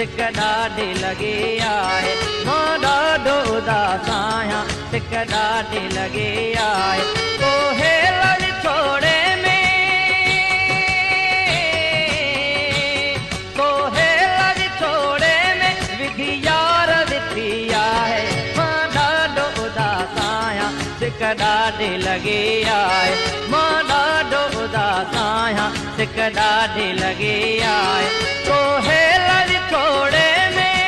सिक ॾाढी लॻी आहे मां ॾाढो उदास आहियां सिक ॾाढी लॻी आहे तोहे लड़ छोड़े में तोहे लड़ छोड़े में विधि यार ॾिठी आहे मां ॾाढो उदास आहियां सिक ॾाढी लॻी आहे मां ॾाढो उदास आहियां सिक ॾाढी लॻी आहे तोहे लड़ छोड़े में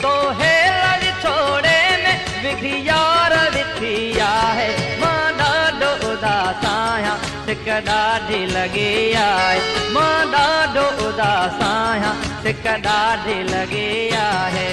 तोहे लड़ छोड़े में विधि यार ॾिठी आहे मां ॾाढो उदास आहियां सिक ॾाढी लॻी आहे मां ॾाढो उदास आहियां सिक ॾाढी लॻी आहे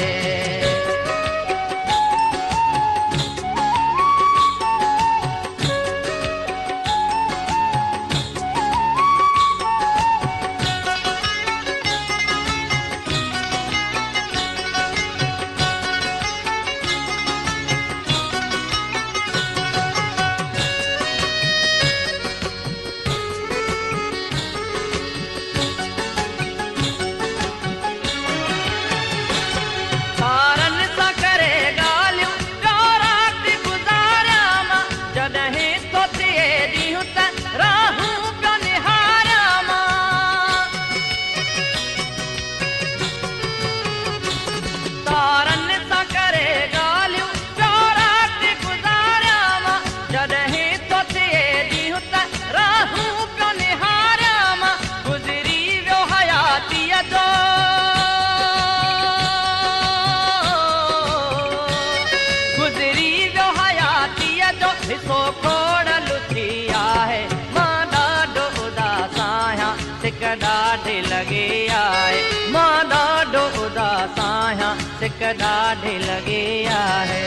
हिसो खोड़ लुथी आहे मां ॾाढो उदास आहियां सिक ॾाढी लॻी आहे मां ॾाढो उदास आहियां सिक ॾाढी लॻी आहे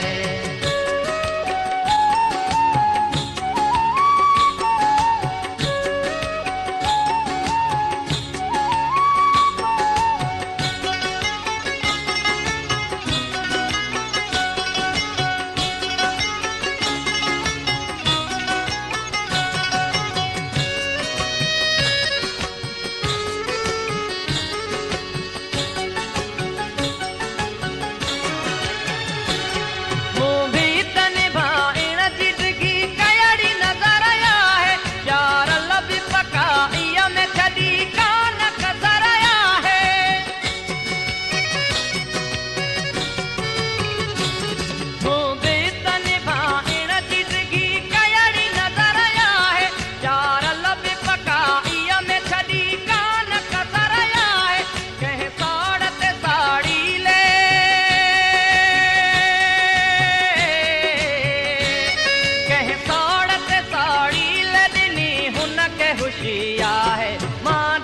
खुशी आहे मां